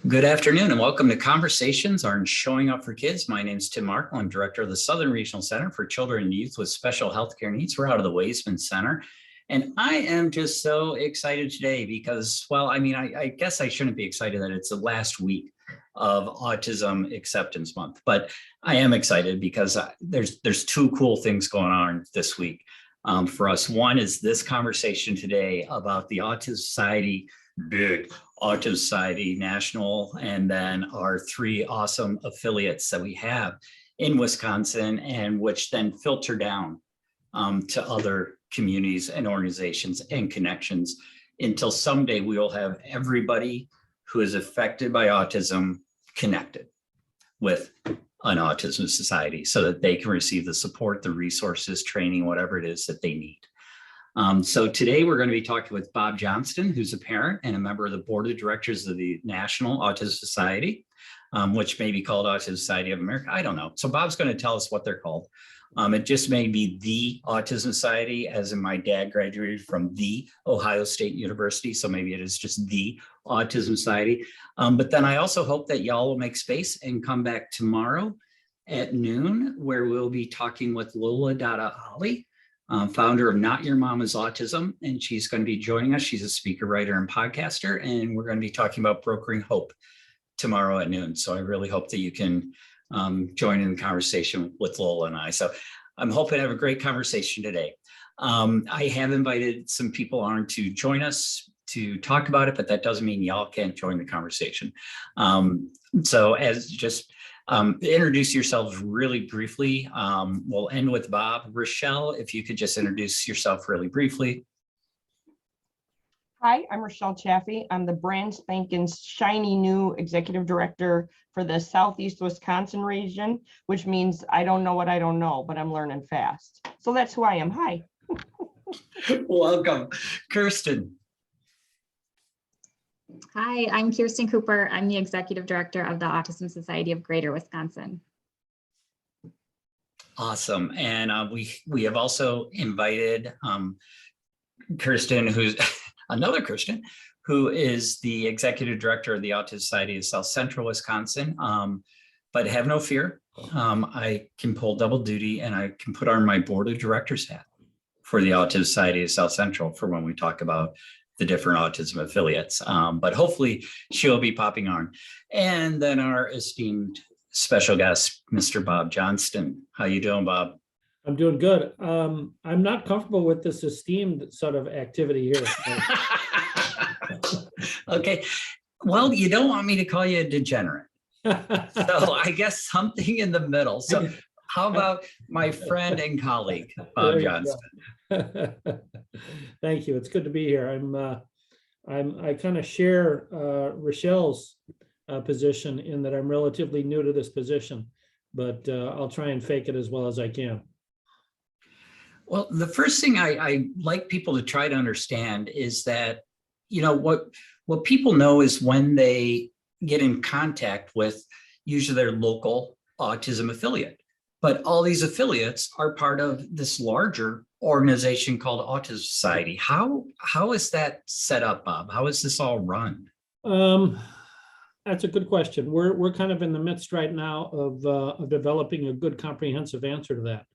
Good afternoon and welcome to Conversations on Showing Up for Kids. My name is Tim Markle. I'm director of the Southern Regional Center for Children and Youth with Special Healthcare Needs. We're out of the Waisman Center. And I am just so excited today because, I guess I shouldn't be excited that it's the last week of Autism Acceptance Month, but I am excited because there's two cool things going on this week for us. One is this conversation today about the Autism Society, big Autism Society National, and then our three awesome affiliates that we have in Wisconsin, and which then filter down to other communities and organizations and connections until someday we will have everybody who is affected by autism connected with an Autism Society so that they can receive the support, the resources, training, whatever it is that they need. So today we're going to be talking with Bob Johnston, who's a parent and a member of the board of directors of the National Autism Society, which may be called Autism Society of America. I don't know. So Bob's going to tell us what they're called. It just may be the Autism Society, as in my dad graduated from the Ohio State University. So maybe it is just the Autism Society. But then I also hope that y'all will make space and come back tomorrow at noon, where we'll be talking with Lola Dada Ali, founder of Not Your Mama's Autism, and she's going to be joining us. She's a speaker, writer, and podcaster, and we're going to be talking about brokering hope tomorrow at noon. So I really hope that you can join in the conversation with Lola and I. So I'm hoping to have a great conversation today. I have invited some people on to join us to talk about it, but that doesn't mean y'all can't join the conversation. So as just introduce yourselves really briefly. We'll end with Bob. Rochelle, if you could just introduce yourself really briefly. Hi, I'm Rochelle Chaffee. I'm the brand spanking shiny new executive director for the Southeast Wisconsin region, which means I don't know what I don't know, but I'm learning fast. So that's who I am. Hi. Welcome. Kirsten. Hi, I'm Kirsten Cooper. I'm the executive director of the Autism Society of Greater Wisconsin. Awesome. And we have also invited Kirsten, who's another Kirsten, who is the executive director of the Autism Society of South Central Wisconsin. But have no fear, I can pull double duty and I can put on my board of directors hat for the Autism Society of South Central for when we talk about the different autism affiliates. But hopefully she'll be popping on. And then our esteemed special guest, Mr. Bob Johnston. How you doing, Bob? I'm doing good. I'm not comfortable with this esteemed sort of activity here. Okay. Well, you don't want me to call you a degenerate. So I guess something in the middle. So how about my friend and colleague, Bob Johnston? Thank you. It's good to be here. I kind of share Rochelle's position in that I'm relatively new to this position, but I'll try and fake it as well as I can. Well, the first thing I like people to try to understand is that, you know, what people know is when they get in contact with usually their local autism affiliate. But all these affiliates are part of this larger organization called Autism Society. How is that set up, Bob? How is this all run? That's a good question. We're kind of in the midst right now of developing a good comprehensive answer to that.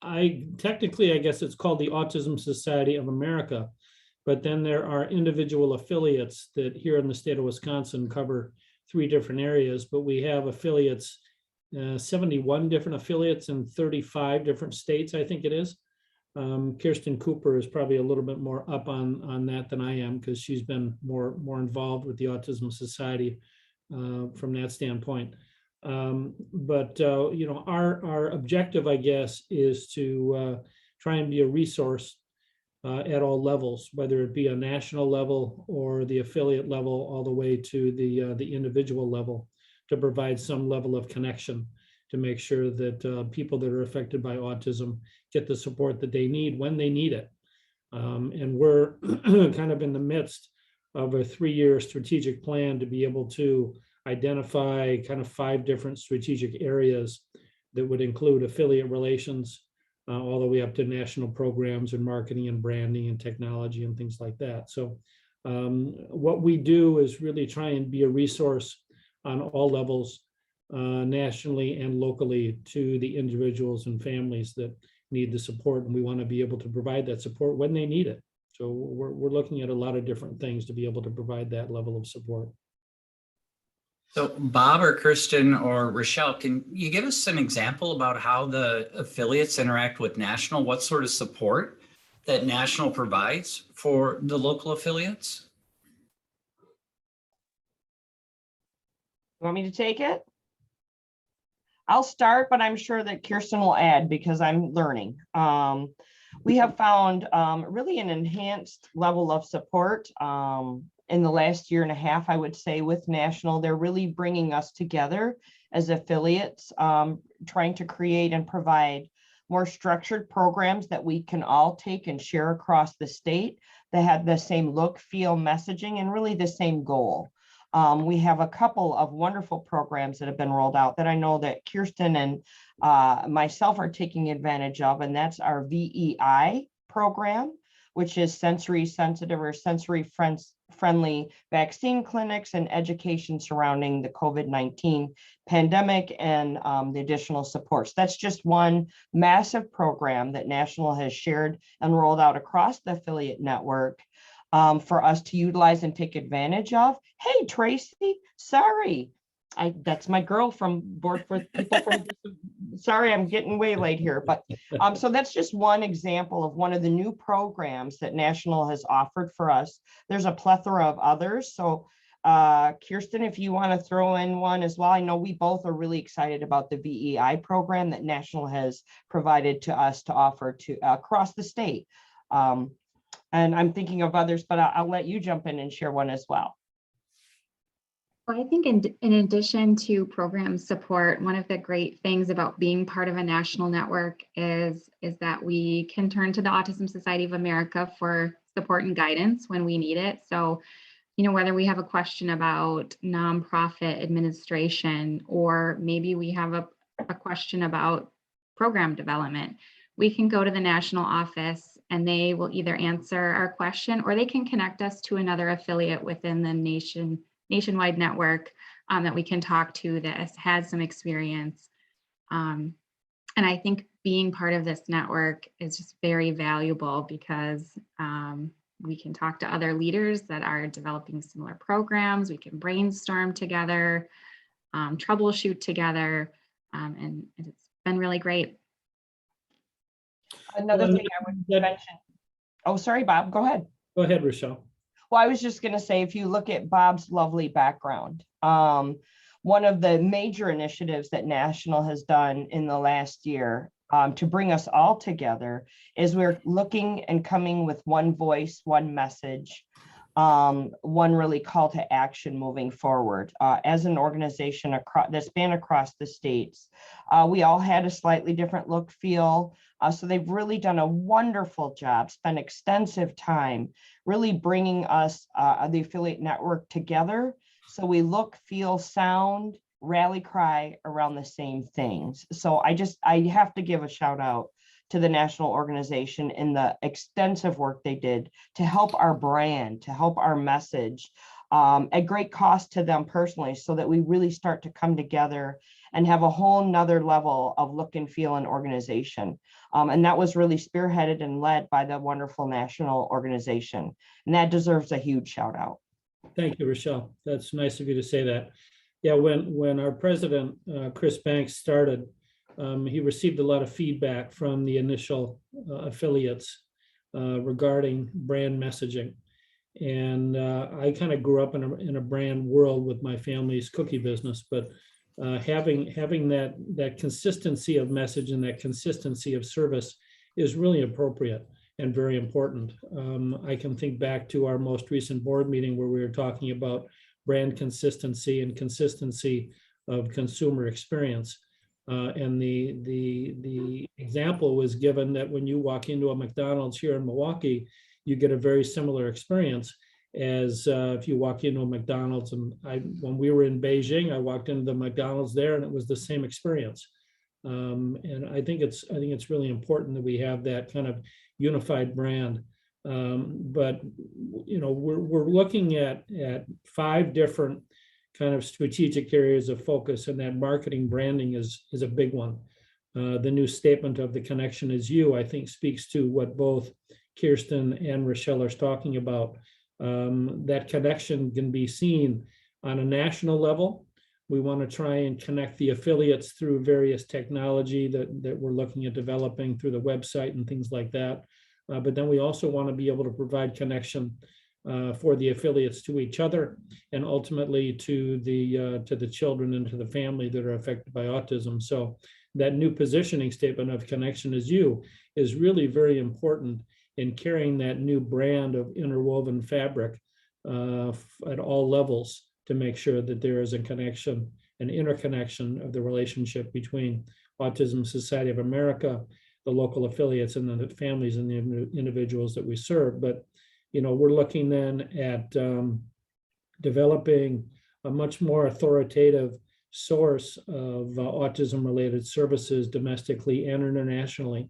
I guess it's called the Autism Society of America, but then there are individual affiliates that here in the state of Wisconsin cover 3 different areas, but we have affiliates, 71 different affiliates in 35 different states, I think it is. Kirsten Cooper is probably a little bit more up on that than I am because she's been more involved with the Autism Society from that standpoint. But you know, our objective, I guess, is to try and be a resource at all levels, whether it be a national level or the affiliate level, all the way to the individual level, to provide some level of connection to make sure that people that are affected by autism get the support that they need when they need it. And we're kind of in the midst of a 3-year strategic plan to be able to identify kind of 5 different strategic areas that would include affiliate relations, all the way up to national programs and marketing and branding and technology and things like that. So What we do is really try and be a resource on all levels, nationally and locally, to the individuals and families that need the support, and we want to be able to provide that support when they need it. So we're looking at a lot of different things to be able to provide that level of support. So Bob or Kristen or Rochelle, can you give us an example about how the affiliates interact with National? What sort of support that National provides for the local affiliates? You want me to take it? I'll start, but I'm sure that Kirsten will add because I'm learning. We have found really an enhanced level of support in the last year and a half, I would say, with National. They're really bringing us together as affiliates, trying to create and provide more structured programs that we can all take and share across the state that have the same look, feel, messaging, and really the same goal. We have a couple of wonderful programs that have been rolled out that I know that Kirsten and myself are taking advantage of, and that's our VEI program, which is sensory sensitive or sensory friendly vaccine clinics and education surrounding the COVID-19 pandemic and the additional supports. That's just one massive program that National has shared and rolled out across the affiliate network for us to utilize and take advantage of. Hey, Tracy, sorry. That's my girl from Board for People from, sorry, I'm getting way late here, but so that's just one example of one of the new programs that National has offered for us. There's a plethora of others. So Kirsten, if you want to throw in one as well, I know we both are really excited about the VEI program that National has provided to us to offer to across the state. And I'm thinking of others, but I'll let you jump in and share one as well. Well, I think in addition to program support, one of the great things about being part of a national network is that we can turn to the Autism Society of America for support and guidance when we need it. So, you know, whether we have a question about nonprofit administration, or maybe we have a question about program development, we can go to the national office and they will either answer our question, or they can connect us to another affiliate within the nationwide network that we can talk to that has had some experience. And I think being part of this network is just very valuable because we can talk to other leaders that are developing similar programs. We can brainstorm together, troubleshoot together, and it's been really great. Another thing I would mention. Oh, sorry, Bob, go ahead. Go ahead, Rochelle. Well, I was just going to say, if you look at Bob's lovely background, one of the major initiatives that National has done in the last year to bring us all together is we're looking and coming with one voice, one message, one really call to action moving forward. As an organization that's been across the states, we all had a slightly different look, feel. So they've really done a wonderful job, spent extensive time really bringing us, the affiliate network, together. So we look, feel, sound, rally cry around the same things. So I have to give a shout out to the national organization in the extensive work they did to help our brand, to help our message, at great cost to them personally, so that we really start to come together and have a whole nother level of look and feel and organization. And that was really spearheaded and led by the wonderful national organization. And that deserves a huge shout out. Thank you, Rochelle. That's nice of you to say that. Yeah, when our president, Chris Banks, started, he received a lot of feedback from the initial affiliates regarding brand messaging. And I kind of grew up in a brand world with my family's cookie business, but having that consistency of message and that consistency of service is really appropriate and very important. I can think back to our most recent board meeting where we were talking about brand consistency and consistency of consumer experience. And the example was given that when you walk into a McDonald's here in Milwaukee, you get a very similar experience as if you walk into a McDonald's. And when we were in Beijing, I walked into the McDonald's there and it was the same experience. And I think it's really important that we have that kind of unified brand But we're looking at 5 different kind of strategic areas of focus, and that marketing branding is a big one. The new statement of the connection is you, I think, speaks to what both Kirsten and Rochelle are talking about. That connection can be seen on a national level. We want to try and connect the affiliates through various technology that we're looking at developing through the website and things like that. But then we also want to be able to provide connection for the affiliates to each other, and ultimately to the children and to the family that are affected by autism. So that new positioning statement of connection is you is really very important in carrying that new brand of interwoven fabric at all levels, to make sure that there is a connection, an interconnection of the relationship between Autism Society of America, the local affiliates, and then the families and the individuals that we serve. But we're looking then at developing a much more authoritative source of autism-related services domestically and internationally.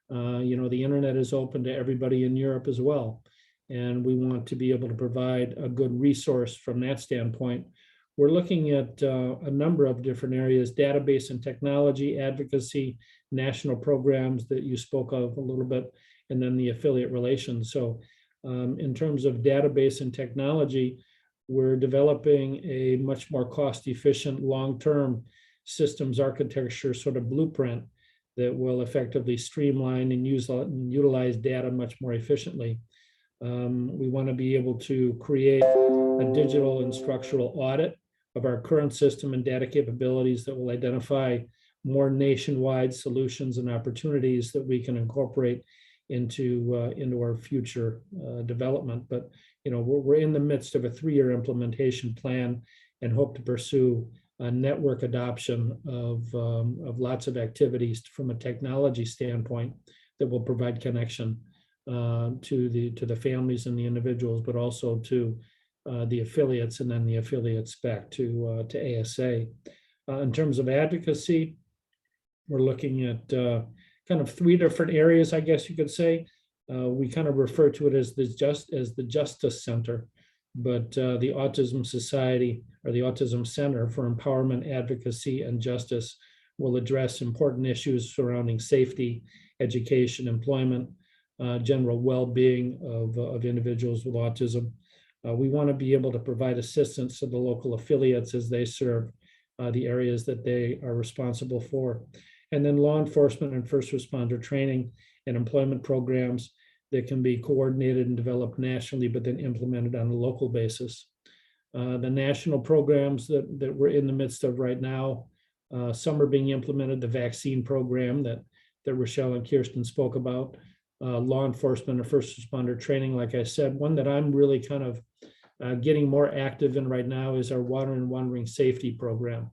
The internet is open to everybody in Europe as well, and we want to be able to provide a good resource from that standpoint. We're looking at a number of different areas: database and technology, advocacy, national programs that you spoke of a little bit, and then the affiliate relations. So in terms of database and technology, we're developing a much more cost-efficient, long-term systems architecture sort of blueprint that will effectively streamline and utilize data much more efficiently. We want to be able to create a digital and structural audit of our current system and data capabilities that will identify more nationwide solutions and opportunities that we can incorporate into our future development. But we're in the midst of a 3-year implementation plan, and hope to pursue a network adoption of lots of activities from a technology standpoint that will provide connection to the families and the individuals, but also to the affiliates, and then the affiliates back to ASA. In terms of advocacy, we're looking at kind of 3 different areas, I guess you could say. We kind of refer to it as the Justice Center, but the Autism Society, or the Autism Center for Empowerment, Advocacy, and Justice, will address important issues surrounding safety, education, employment, general well-being of individuals with autism. We want to be able to provide assistance to the local affiliates as they serve the areas that they are responsible for. And then law enforcement and first responder training and employment programs that can be coordinated and developed nationally, but then implemented on a local basis. The national programs that we're in the midst of right now, some are being implemented: the vaccine program that Rochelle and Kirsten spoke about, law enforcement and first responder training. Like I said, one that I'm really kind of getting more active in right now is our water and wandering safety program.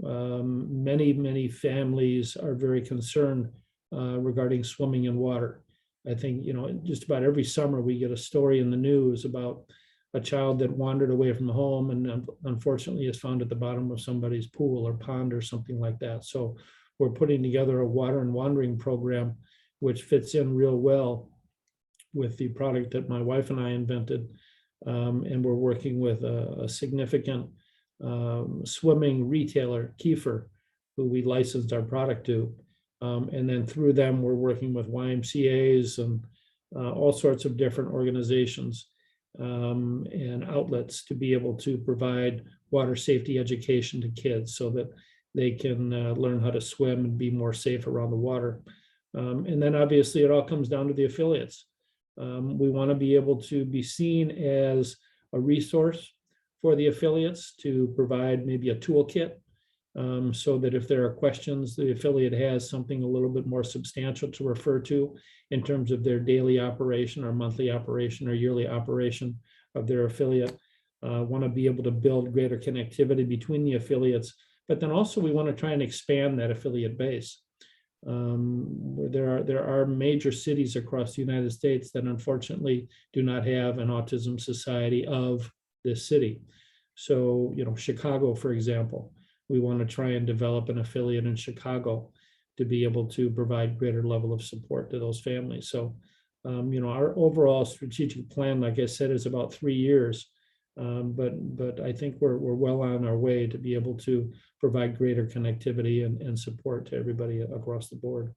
Many families are very concerned regarding swimming in water. I think, just about every summer we get a story in the news about a child that wandered away from home and unfortunately is found at the bottom of somebody's pool or pond or something like that. So we're putting together a water and wandering program, which fits in real well with the product that my wife and I invented. And we're working with a significant swimming retailer, Kiefer, who we licensed our product to. And then through them, we're working with YMCAs and all sorts of different organizations and outlets to be able to provide water safety education to kids so that they can learn how to swim and be more safe around the water. And then obviously it all comes down to the affiliates. We want to be able to be seen as a resource for the affiliates to provide maybe a toolkit so that if there are questions, the affiliate has something a little bit more substantial to refer to in terms of their daily operation or monthly operation or yearly operation of their affiliate. Want to be able to build greater connectivity between the affiliates, but then also we want to try and expand that affiliate base. There are major cities across the United States that unfortunately do not have an autism society of this city. So, Chicago, for example, we want to try and develop an affiliate in Chicago to be able to provide greater level of support to those families. So Our overall strategic plan, like I said, is about 3 years. But I think we're well on our way to be able to provide greater connectivity and support to everybody across the board.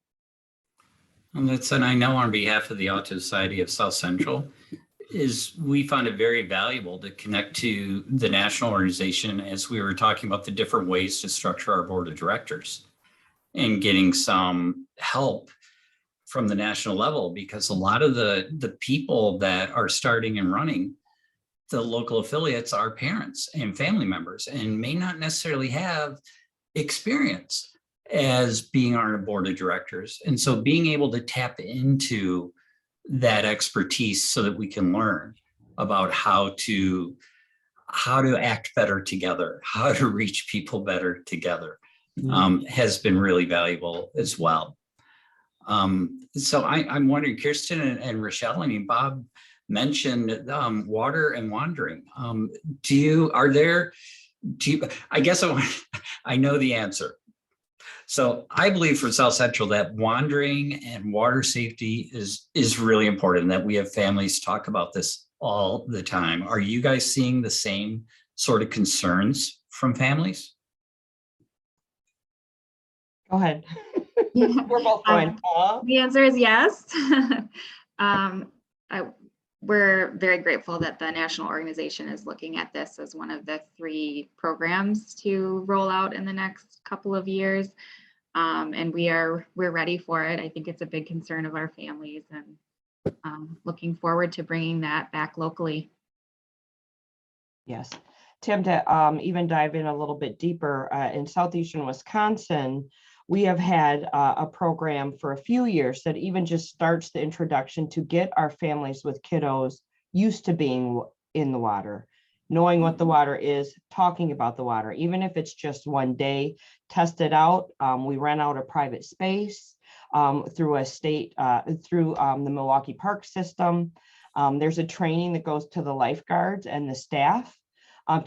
And I know on behalf of the Autism Society of South Central, is we found it very valuable to connect to the national organization as we were talking about the different ways to structure our board of directors and getting some help from the national level, because a lot of the people that are starting and running the local affiliates are parents and family members and may not necessarily have experience as being on a board of directors. And so being able to tap into that expertise so that we can learn about how to act better together, how to reach people better together, has been really valuable as well. So I'm wondering, Kirsten and Rochelle, I mean, Bob mentioned water and wandering. I guess I know the answer. So I believe for South Central that wandering and water safety is really important, that we have families talk about this all the time. Are you guys seeing the same sort of concerns from families? Go ahead. Yeah. We're both going, The answer is yes. We're very grateful that the national organization is looking at this as one of the 3 programs to roll out in the next couple of years. And we're ready for it. I think it's a big concern of our families, and looking forward to bringing that back locally. Yes. Tim, to even dive in a little bit deeper, in southeastern Wisconsin, we have had a program for a few years that even just starts the introduction to get our families with kiddos used to being in the water, knowing what the water is, talking about the water, even if it's just one day, test it out. We rent out a private space through the Milwaukee Park system. There's a training that goes to the lifeguards and the staff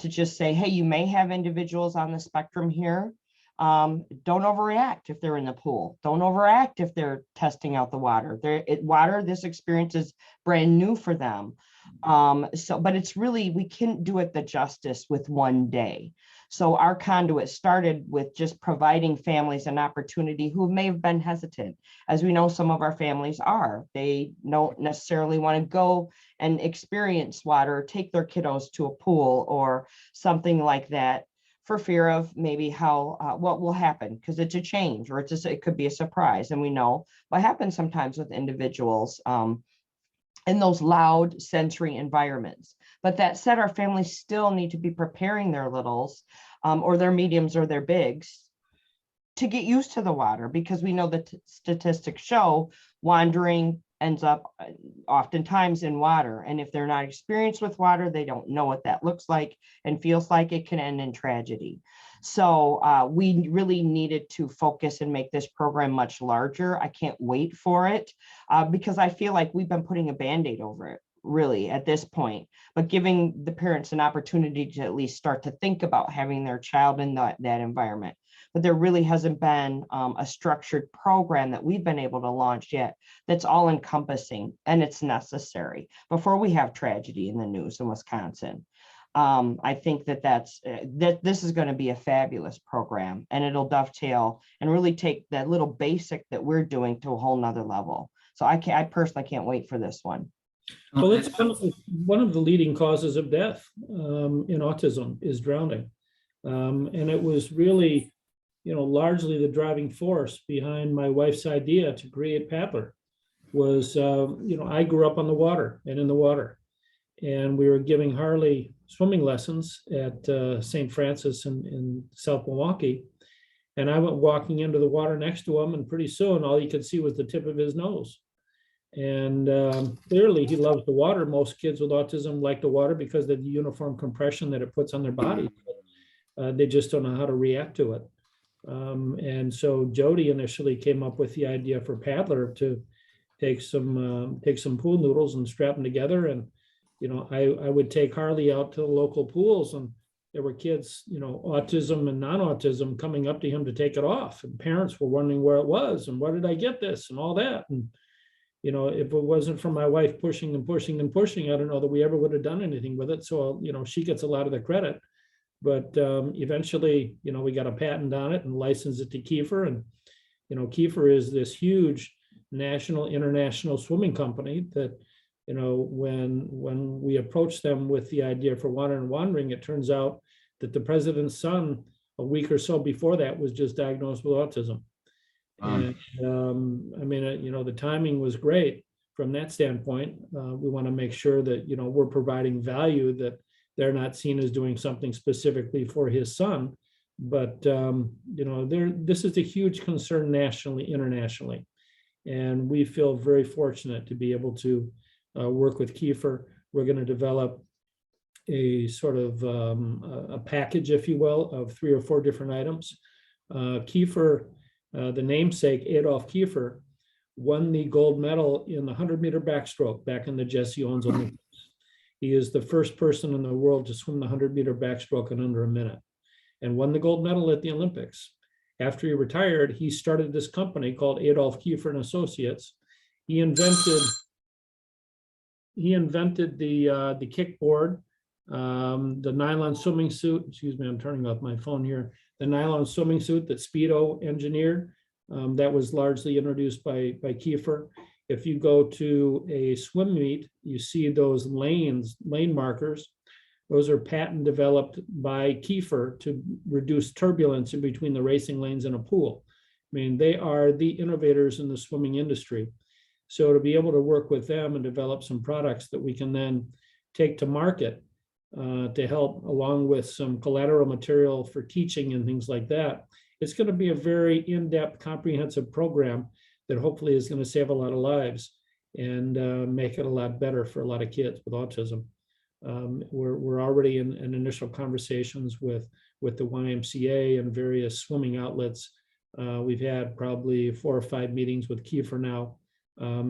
to just say, hey, you may have individuals on the spectrum here. Don't overreact if they're in the pool. Don't overact if they're testing out the water. This experience is brand new for them. But it's really, we can't do it the justice with one day. So our conduit started with just providing families an opportunity who may have been hesitant. As we know, some of our families are. They don't necessarily want to go and experience water, or take their kiddos to a pool or something like that, for fear of maybe what will happen, because it's a change, or it could be a surprise. And we know what happens sometimes with individuals in those loud sensory environments. But that said, our families still need to be preparing their littles or their mediums or their bigs to get used to the water, because we know that statistics show wandering ends up oftentimes in water. And if they're not experienced with water, they don't know what that looks like and feels like. It can end in tragedy. So we really needed to focus and make this program much larger. I can't wait for it because I feel like we've been putting a Band-Aid over it, really, at this point, but giving the parents an opportunity to at least start to think about having their child in that environment. But there really hasn't been a structured program that we've been able to launch yet that's all encompassing, and it's necessary before we have tragedy in the news in Wisconsin. I think that this is going to be a fabulous program, and it'll dovetail and really take that little basic that we're doing to a whole nother level. So I personally can't wait for this one. Well, it's one of the leading causes of death in autism is drowning. And it was really, largely the driving force behind my wife's idea to create Paddler was, I grew up on the water and in the water. And we were giving Harley swimming lessons at St. Francis in South Milwaukee. And I went walking into the water next to him, and pretty soon all he could see was the tip of his nose. And clearly he loves the water. Most kids with autism like the water because of the uniform compression that it puts on their body. They just don't know how to react to it. And so Jody initially came up with the idea for Paddler to take some pool noodles and strap them together. And I would take Harley out to the local pools, and there were kids, autism and non-autism, coming up to him to take it off. And parents were wondering where it was and where did I get this and all that. And if it wasn't for my wife pushing and pushing and pushing, I don't know that we ever would have done anything with it. So, she gets a lot of the credit. But eventually, we got a patent on it and licensed it to Kiefer. And, Kiefer is this huge national, international swimming company that, when we approached them with the idea for Water and Wandering, it turns out that the president's son, a week or so before that, was just diagnosed with autism. And the timing was great from that standpoint. We want to make sure that, we're providing value, that they're not seen as doing something specifically for his son. But, this is a huge concern nationally, internationally. And we feel very fortunate to be able to work with Kiefer. We're going to develop a sort of a package, if you will, of 3 or 4 different items. Kiefer, the namesake Adolf Kiefer, won the gold medal in the 100-meter backstroke back in the Jesse Owens Olympics. He is the first person in the world to swim the 100-meter backstroke in under a minute and won the gold medal at the Olympics. After he retired, he started this company called Adolf Kiefer and Associates. He invented the kickboard, the nylon swimming suit. Excuse me, I'm turning off my phone here. The nylon swimming suit that Speedo engineered, that was largely introduced by Kiefer. If you go to a swim meet, you see those lane markers. Those are patent developed by Kiefer to reduce turbulence in between the racing lanes in a pool. I mean, they are the innovators in the swimming industry. So to be able to work with them and develop some products that we can then take to market to help, along with some collateral material for teaching and things like that, it's going to be a very in-depth, comprehensive program that hopefully is going to save a lot of lives and make it a lot better for a lot of kids with autism. We're already in initial conversations with the YMCA and various swimming outlets. We've had probably 4 or 5 meetings with Kiefer now.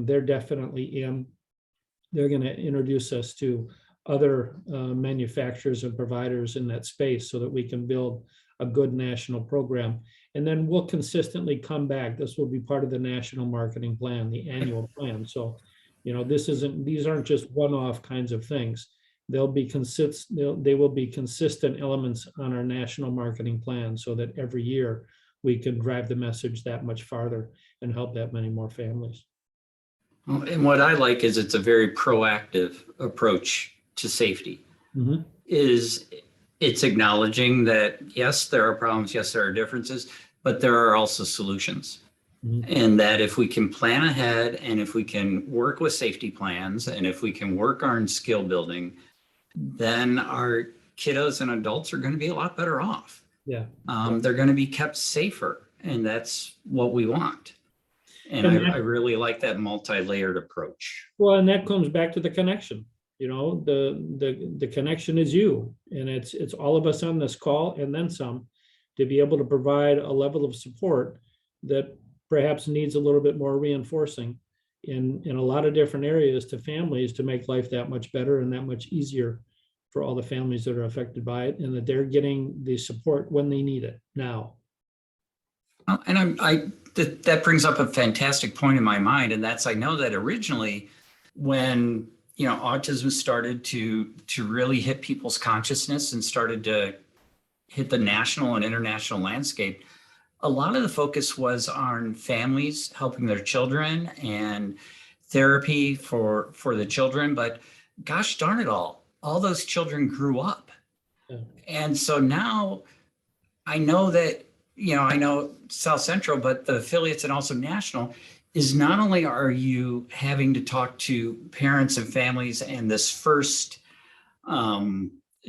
They're definitely in. They're going to introduce us to other manufacturers and providers in that space so that we can build a good national program. And then we'll consistently come back. This will be part of the national marketing plan, the annual plan. So, these aren't just one-off kinds of things. They will be consistent elements on our national marketing plan so that every year we can drive the message that much farther and help that many more families. And what I like is it's a very proactive approach to safety. Mm-hmm. It's acknowledging that, yes, there are problems, yes, there are differences, but there are also solutions. Mm-hmm. And that if we can plan ahead and if we can work with safety plans and if we can work on skill building, then our kiddos and adults are going to be a lot better off. Yeah. They're going to be kept safer, and that's what we want. And I really like that multi-layered approach. Well, and that comes back to the connection. The connection is you, and it's all of us on this call and then some, to be able to provide a level of support that perhaps needs a little bit more reinforcing in a lot of different areas to families to make life that much better and that much easier for all the families that are affected by it, and that they're getting the support when they need it now. And that brings up a fantastic point in my mind, and that's, I know that originally when autism started to really hit people's consciousness and started to hit the national and international landscape, a lot of the focus was on families helping their children and therapy for the children. But gosh darn it all those children grew up. Yeah. And so now I know that, I know South Central, but the affiliates and also national is not only are you having to talk to parents and families and this first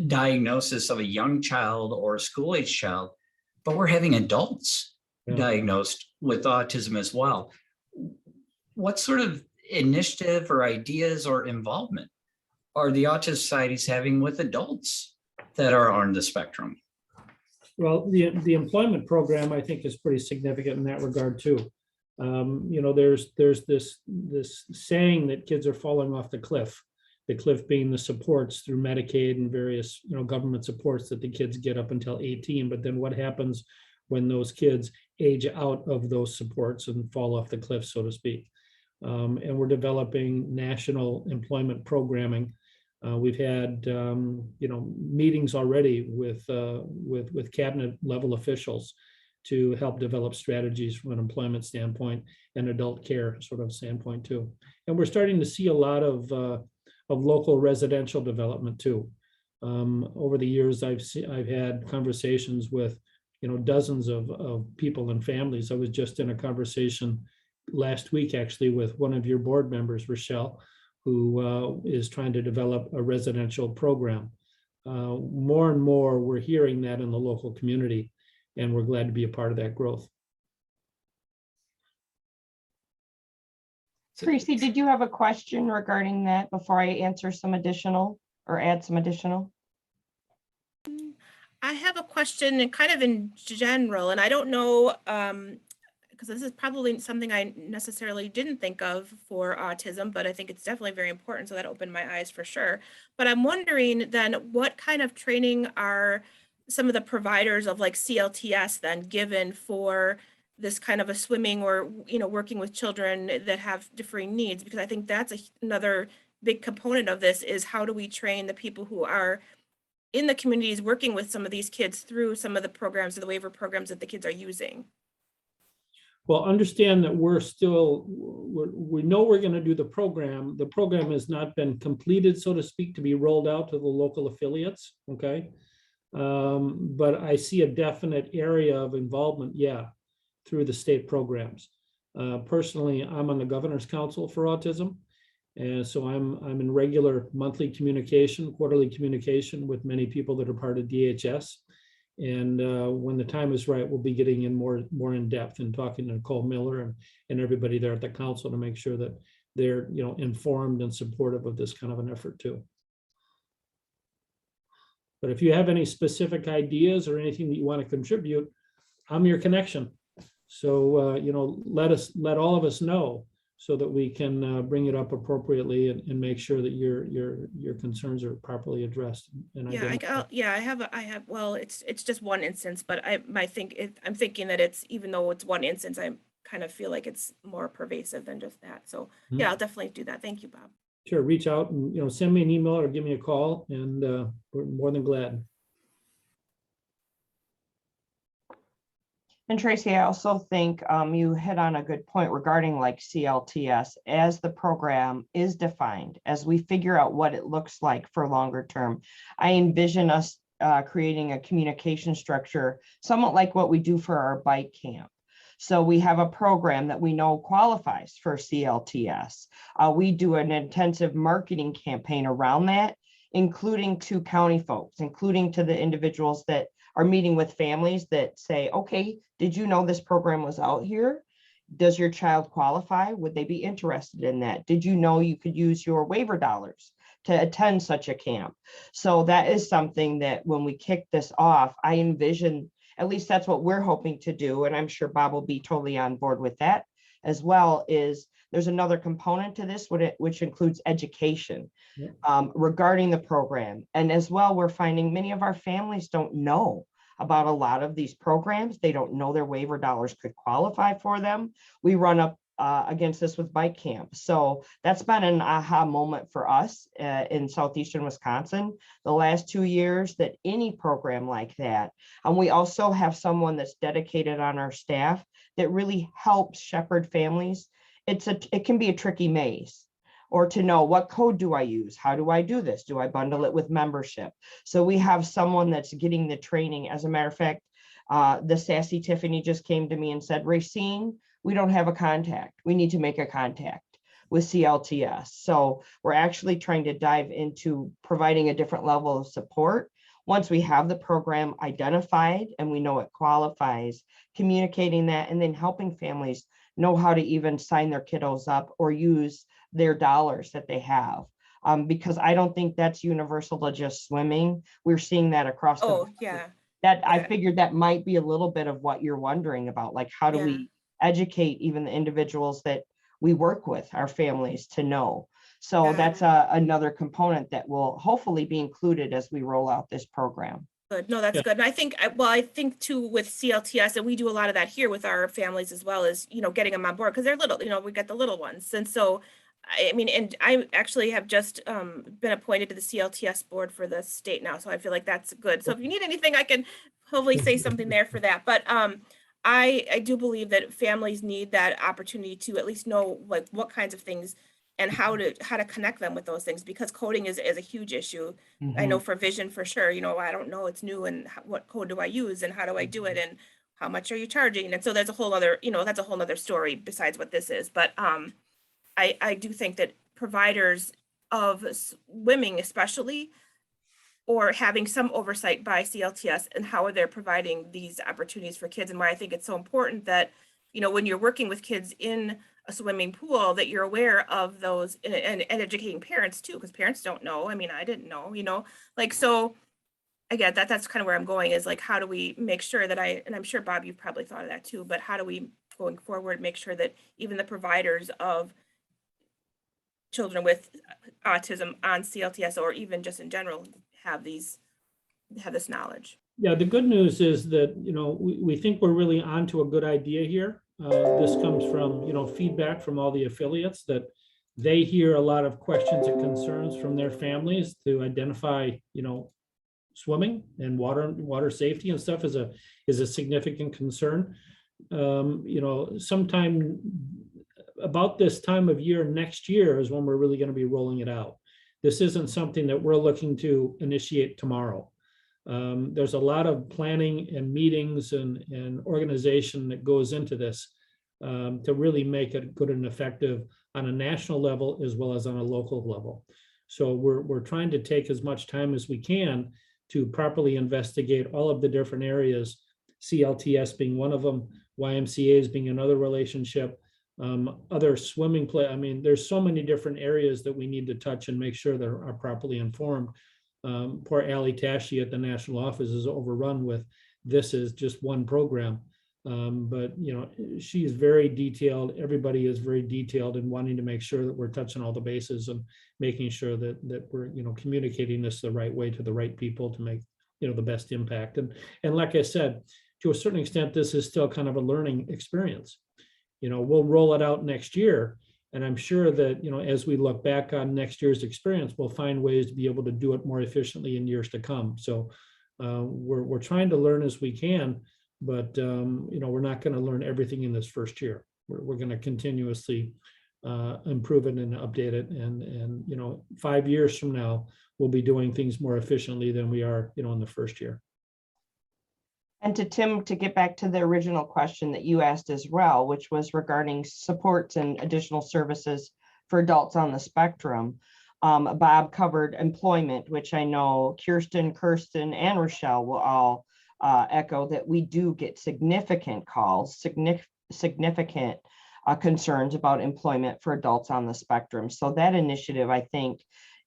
diagnosis of a young child or a school-age child, but we're having adults diagnosed with autism as well. What sort of initiative or ideas or involvement are the Autism Societies having with adults that are on the spectrum? Well, the employment program, I think, is pretty significant in that regard too. There's this saying that kids are falling off the cliff being the supports through Medicaid and various government supports that the kids get up until 18. But then what happens when those kids age out of those supports and fall off the cliff, so to speak? And we're developing national employment programming. We've had meetings already with cabinet level officials to help develop strategies from an employment standpoint and adult care sort of standpoint too. And we're starting to see a lot of local residential development too. Over the years, I've had conversations with dozens of people and families. I was just in a conversation last week actually with one of your board members, Rochelle, who is trying to develop a residential program. More and more, we're hearing that in the local community, and we're glad to be a part of that growth. Tracy, did you have a question regarding that before I answer some additional or add some additional? I have a question kind of in general, and I don't know, because this is probably something I necessarily didn't think of for autism, but I think it's definitely very important. So that opened my eyes for sure. But I'm wondering then, what kind of training are some of the providers of like CLTS then given for this kind of a swimming or, working with children that have differing needs? Because I think that's another big component of this is how do we train the people who are in the communities working with some of these kids through some of the programs or the waiver programs that the kids are using? Well, understand that we know we're going to do the program. The program has not been completed, so to speak, to be rolled out to the local affiliates, okay? But I see a definite area of involvement, through the state programs. Personally, I'm on the Governor's Council for Autism, and so I'm in regular monthly communication, quarterly communication with many people that are part of DHS. And when the time is right, we'll be getting in more in depth and talking to Nicole Miller and everybody there at the council to make sure that they're informed and supportive of this kind of an effort too. But if you have any specific ideas or anything that you want to contribute, I'm your connection. So let all of us know so that we can bring it up appropriately and make sure that your concerns are properly addressed. And I have. Well, it's just one instance, but I'm thinking that it's, even though it's one instance, I kind of feel like it's more pervasive than just that. So I'll definitely do that. Thank you, Bob. Sure, reach out and send me an email or give me a call, and we're more than glad. And Tracy, I also think you hit on a good point regarding like CLTS. As the program is defined, as we figure out what it looks like for longer term, I envision us creating a communication structure, somewhat like what we do for our bike camp. So we have a program that we know qualifies for CLTS. We do an intensive marketing campaign around that, including to county folks, including to the individuals that are meeting with families that say, okay, did you know this program was out here? Does your child qualify? Would they be interested in that? Did you know you could use your waiver dollars to attend such a camp? So that is something that when we kick this off, I envision, at least that's what we're hoping to do. And I'm sure Bob will be totally on board with that as well, is there's another component to this, which includes education regarding the program. And as well, we're finding many of our families don't know about a lot of these programs. They don't know their waiver dollars could qualify for them. We run up against this with bike camp. So that's been an aha moment for us in southeastern Wisconsin the last 2 years, that any program like that. And we also have someone that's dedicated on our staff that really helps shepherd families. It can be a tricky maze, or to know what code do I use? How do I do this? Do I bundle it with membership? So we have someone that's getting the training. As a matter of fact, the sassy Tiffany just came to me and said, Racine, we don't have a contact. We need to make a contact with CLTS. So we're actually trying to dive into providing a different level of support. Once we have the program identified and we know it qualifies, communicating that, and then helping families know how to even sign their kiddos up or use their dollars that they have. Because I don't think that's universal to just swimming. We're seeing that across the board. I figured that might be a little bit of what you're wondering about, like how do we educate even the individuals that we work with, our families, to know. So that's another component that will hopefully be included as we roll out this program. Good. No, that's Yeah. good. And I think, well, I think too with CLTS, and we do a lot of that here with our families as well, is, getting them on board because they're little, we got the little ones. And so, I mean, and I actually have just been appointed to the CLTS board for the state now. So I feel like that's good. So if you need anything, I can hopefully say something there for that. But I do believe that families need that opportunity to at least know like what kinds of things and how to connect them with those things, because coding is a huge issue. I know for vision for sure, I don't know, it's new, and what code do I use and how do I do it and how much are you charging? And so there's a whole other, that's a whole other story besides what this is. But I do think that providers of swimming especially, or having some oversight by CLTS and how they're providing these opportunities for kids, and why I think it's so important that, when you're working with kids in a swimming pool, that you're aware of those and educating parents too, because parents don't know. I mean, I didn't know, like, so again, that's kind of where I'm going, is like, how do we make sure that and I'm sure Bob, you've probably thought of that too, but how do we going forward make sure that even the providers of children with autism on CLTS, or even just in general, have this knowledge? Yeah, the good news is that, we think we're really onto a good idea here. This comes from, feedback from all the affiliates that they hear a lot of questions and concerns from their families to identify, swimming and water safety and stuff is a significant concern. Sometime about this time of year next year is when we're really going to be rolling it out. This isn't something that we're looking to initiate tomorrow. There's a lot of planning and meetings and organization that goes into this to really make it good and effective on a national level as well as on a local level. So we're trying to take as much time as we can to properly investigate all of the different areas, CLTS being one of them, YMCA's being another relationship, other swimming play. I mean, there's so many different areas that we need to touch and make sure they are properly informed. Poor Allie Tashi at the national office is overrun with this is just one program. But she is very detailed. Everybody is very detailed in wanting to make sure that we're touching all the bases and making sure that we're communicating this the right way to the right people to make the best impact. And like I said, to a certain extent, this is still kind of a learning experience. We'll roll it out next year. And I'm sure that, as we look back on next year's experience, we'll find ways to be able to do it more efficiently in years to come. So we're trying to learn as we can, but, we're not going to learn everything in this first year. We're going to continuously improve it and update it. And 5 years from now, we'll be doing things more efficiently than we are, in the first year. And to Tim, to get back to the original question that you asked as well, which was regarding supports and additional services for adults on the spectrum. Bob covered employment, which I know Kirsten, and Rochelle will all echo that we do get significant calls, significant concerns about employment for adults on the spectrum. So that initiative, I think,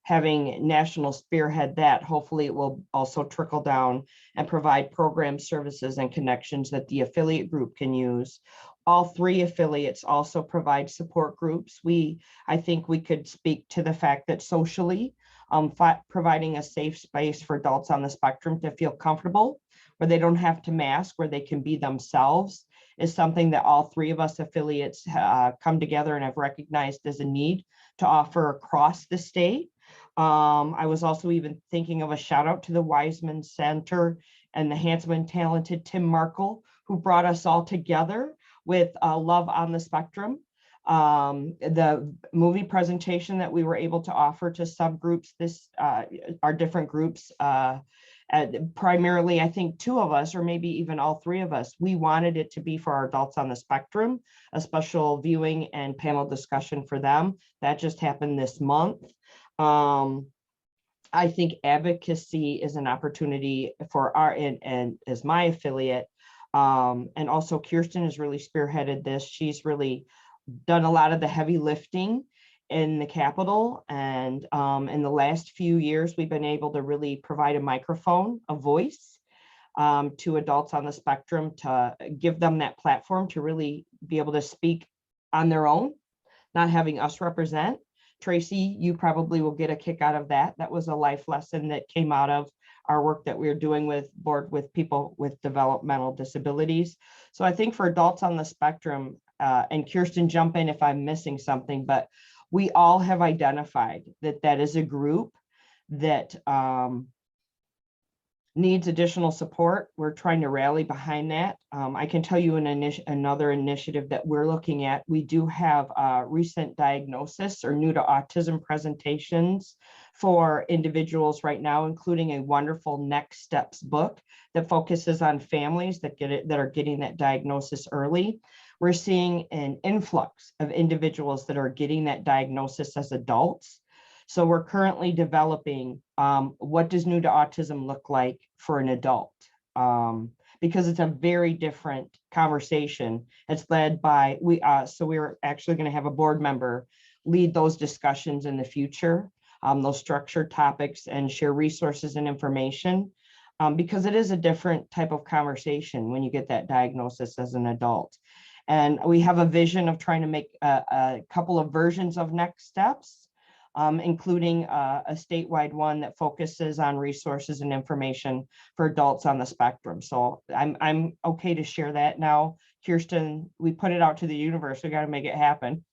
having national spearhead that, hopefully it will also trickle down and provide program services and connections that the affiliate group can use. All 3 affiliates also provide support groups. I think we could speak to the fact that socially, providing a safe space for adults on the spectrum to feel comfortable, where they don't have to mask, where they can be themselves, is something that all 3 of us affiliates come together and have recognized as a need to offer across the state. I was also even thinking of a shout out to the Wiseman Center and the handsome and talented Tim Markle, who brought us all together with Love on the Spectrum. The movie presentation that we were able to offer to subgroups, our different groups, primarily, I think 2 of us, or maybe even all 3 of us, we wanted it to be for our adults on the spectrum, a special viewing and panel discussion for them. That just happened this month. I think advocacy is an opportunity for and as my affiliate. And also Kirsten has really spearheaded this. She's really done a lot of the heavy lifting in the Capitol. And in the last few years, we've been able to really provide a microphone, a voice to adults on the spectrum, to give them that platform to really be able to speak on their own, not having us represent, Tracy, you probably will get a kick out of that. That was a life lesson that came out of our work that we are doing with people with developmental disabilities. So I think for adults on the spectrum, and Kirsten, jump in if I'm missing something, but we all have identified that that is a group that needs additional support. We're trying to rally behind that. I can tell you another initiative that we're looking at. We do have recent diagnosis or new to autism presentations for individuals right now, including a wonderful Next Steps book that focuses on families that are getting that diagnosis early. We're seeing an influx of individuals that are getting that diagnosis as adults. So we're currently developing what does new to autism look like for an adult, because it's a very different conversation. It's led by, so we're actually going to have a board member lead those discussions in the future, those structured topics, and share resources and information, because it is a different type of conversation when you get that diagnosis as an adult. And we have a vision of trying to make a couple of versions of Next Steps, including a statewide one that focuses on resources and information for adults on the spectrum. So I'm okay to share that now. Kirsten, we put it out to the universe. We got to make it happen.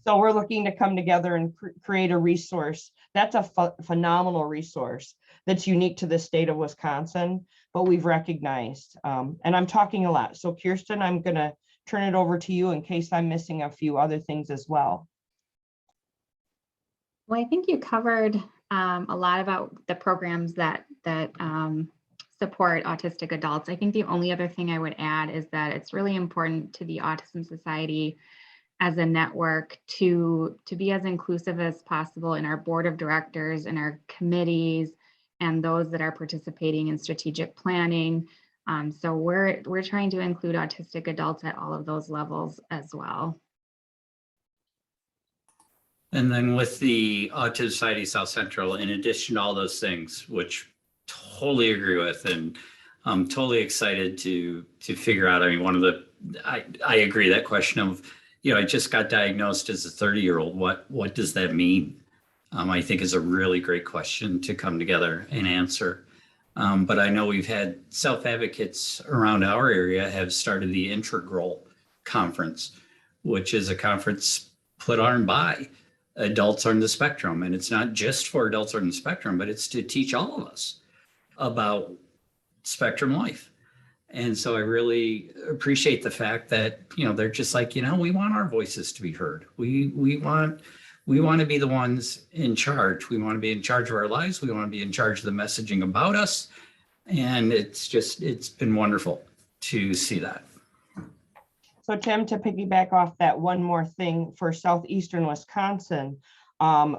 So we're looking to come together and create a resource. That's a phenomenal resource that's unique to the state of Wisconsin, but we've recognized, and I'm talking a lot. So Kirsten, I'm going to turn it over to you in case I'm missing a few other things as well. Well, I think you covered a lot about the programs that support autistic adults. I think the only other thing I would add is that it's really important to the Autism Society as a network to be as inclusive as possible in our board of directors and our committees and those that are participating in strategic planning. So we're trying to include autistic adults at all of those levels as well. And then with the Autism Society South Central, in addition to all those things, which totally agree with, and I'm totally excited to figure out. I mean, I agree, that question of, I just got diagnosed as a 30-year-old. What does that mean? I think is a really great question to come together and answer. But I know we've had self-advocates around our area have started the Integral Conference, which is a conference put on by adults on the spectrum. And it's not just for adults on the spectrum, but it's to teach all of us about spectrum life. And so I really appreciate the fact that, they're just like, we want our voices to be heard. We want to be the ones in charge. We want to be in charge of our lives. We want to be in charge of the messaging about us. And it's been wonderful to see that. So Tim, to piggyback off that, one more thing for Southeastern Wisconsin,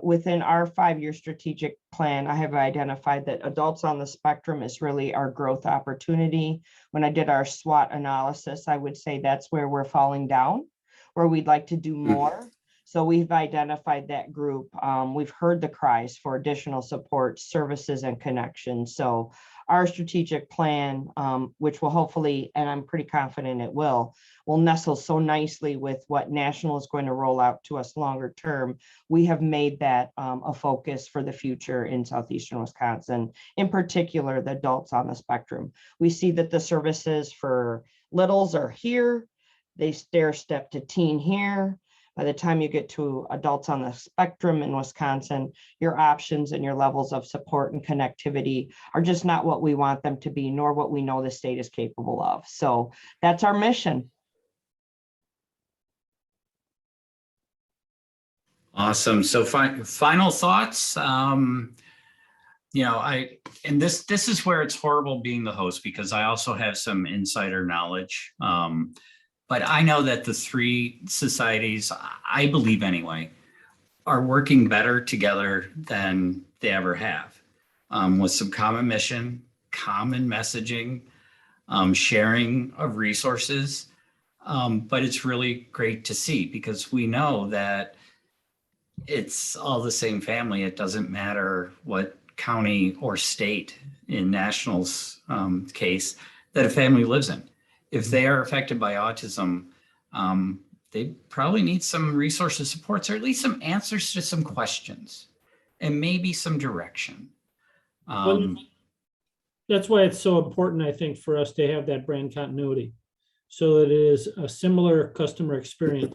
within our 5-year strategic plan, I have identified that adults on the spectrum is really our growth opportunity. When I did our SWOT analysis, I would say that's where we're falling down, where we'd like to do more. So we've identified that group. We've heard the cries for additional support, services, and connections. So our strategic plan, which will hopefully, and I'm pretty confident it will nestle so nicely with what national is going to roll out to us longer term. We have made that a focus for the future in Southeastern Wisconsin, in particular, the adults on the spectrum. We see that the services for littles are here. They stair step to teen here. By the time you get to adults on the spectrum in Wisconsin, your options and your levels of support and connectivity are just not what we want them to be, nor what we know the state is capable of. So that's our mission. Awesome. So final thoughts. And this is where it's horrible being the host, because I also have some insider knowledge. But I know that the three societies, I believe anyway, are working better together than they ever have, with some common mission, common messaging, sharing of resources. But it's really great to see, because we know that it's all the same family. It doesn't matter what county or state, in National's case, that a family lives in. If they are affected by autism, they probably need some resources, supports, or at least some answers to some questions and maybe some direction. That's why it's so important, I think, for us to have that brand continuity, so that it is a similar customer experience.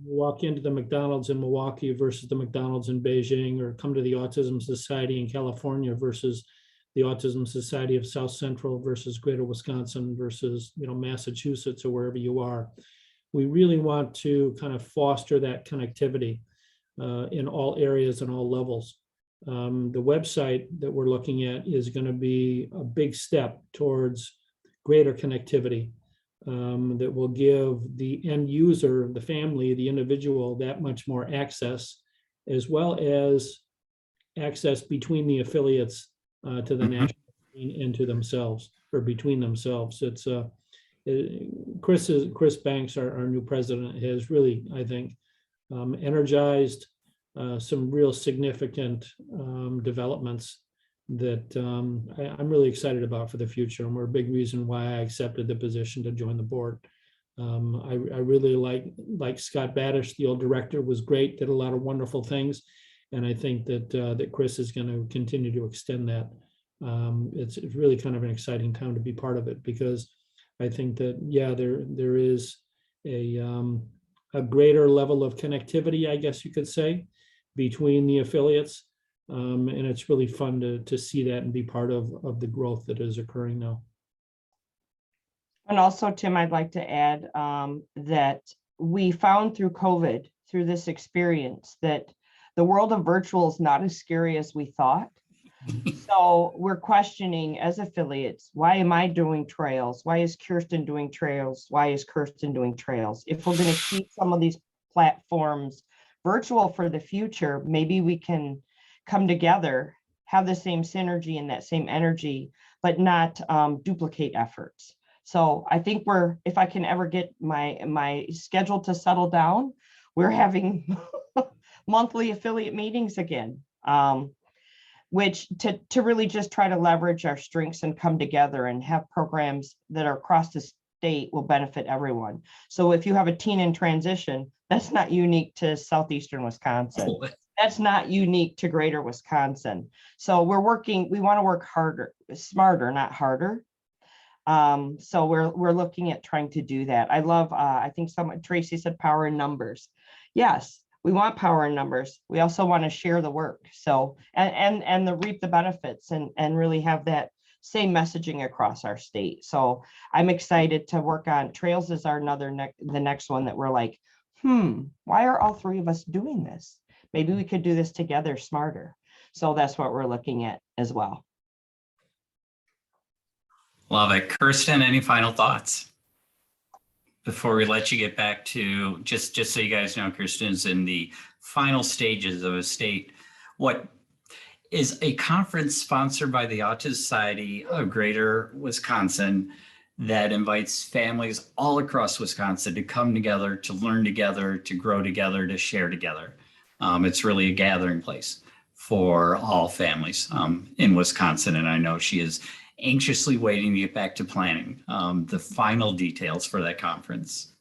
Walk into the McDonald's in Milwaukee versus the McDonald's in Beijing, or come to the Autism Society in California versus the Autism Society of South Central versus Greater Wisconsin versus, Massachusetts, or wherever you are. We really want to kind of foster that connectivity in all areas and all levels. The website that we're looking at is going to be a big step towards greater connectivity that will give the end user, the family, the individual, that much more access, as well as access between the affiliates to the national and to themselves, or between themselves. It's Chris Banks, our new president, has really, I think, energized some real significant developments that I'm really excited about for the future, and were a big reason why I accepted the position to join the board. I really like Scott Badish, the old director, was great, did a lot of wonderful things, and I think that Chris is going to continue to extend that. It's really kind of an exciting time to be part of it, because I think that, yeah, there is a greater level of connectivity, I guess you could say, between the affiliates. And it's really fun to see that and be part of the growth that is occurring now. And also, Tim, I'd like to add that we found through COVID, through this experience, that the world of virtual is not as scary as we thought. So we're questioning as affiliates, why am I doing trails? Why is Kirsten doing trails? Why is Kirsten doing trails? If we're going to keep some of these platforms virtual for the future, maybe we can come together, have the same synergy and that same energy, but not duplicate efforts. So I think if I can ever get my schedule to settle down, we're having monthly affiliate meetings again, which to really just try to leverage our strengths and come together and have programs that are across the state will benefit everyone. So if you have a teen in transition, that's not unique to Southeastern Wisconsin. That's not unique to Greater Wisconsin. So we want to work harder, smarter, not harder. So we're looking at trying to do that. I love, I think Tracy said power in numbers. Yes, we want power in numbers. We also want to share the work. So, and reap the benefits and really have that same messaging across our state. So I'm excited to work on trails is the next one that we're like, why are all three of us doing this? Maybe we could do this together smarter. So that's what we're looking at as well. Love it. Kirsten, any final thoughts before we let you get back to, just so you guys know, Kirsten's in the final stages of a state, what is a conference sponsored by the Autism Society of Greater Wisconsin that invites families all across Wisconsin to come together, to learn together, to grow together, to share together. It's really a gathering place for all families in Wisconsin. And I know she is anxiously waiting to get back to planning the final details for that conference.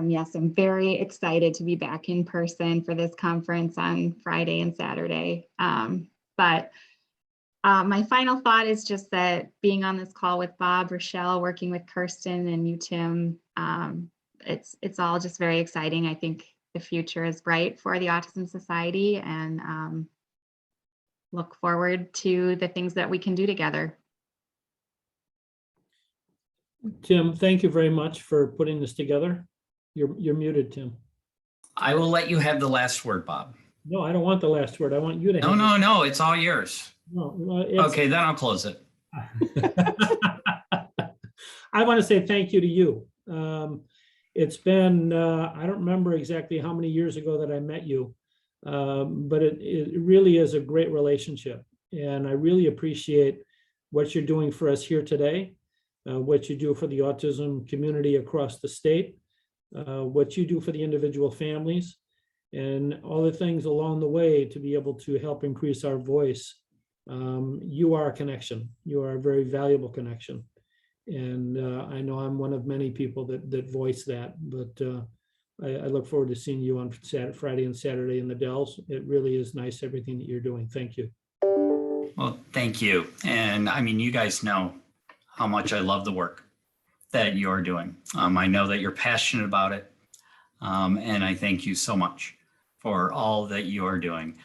Yes, I'm very excited to be back in person for this conference on Friday and Saturday. But my final thought is just that being on this call with Bob, Rochelle, working with Kirsten and you, Tim, it's all just very exciting. I think the future is bright for the Autism Society, and look forward to the things that we can do together. Tim, thank you very much for putting this together. You're muted, Tim. I will let you have the last word, Bob. No, I don't want the last word. I want you to have No, no, it's all yours. No, okay, then I'll close it. I want to say thank you to you. It's been, I don't remember exactly how many years ago that I met you, but it really is a great relationship. And I really appreciate what you're doing for us here today, what you do for the autism community across the state, what you do for the individual families, and all the things along the way to be able to help increase our voice. You are a connection. You are a very valuable connection. And I know I'm one of many people that voice that, but I look forward to seeing you on Friday and Saturday in the Dells. It really is nice, everything that you're doing. Thank you. Well, thank you. And I mean, you guys know how much I love the work that you're doing. I know that you're passionate about it. And I thank you so much for all that you are doing.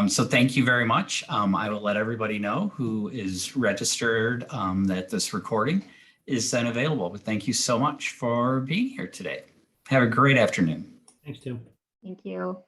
So thank you very much. I will let everybody know who is registered that this recording is then available. But thank you so much for being here today. Have a great afternoon. Thanks, Tim. Thank you.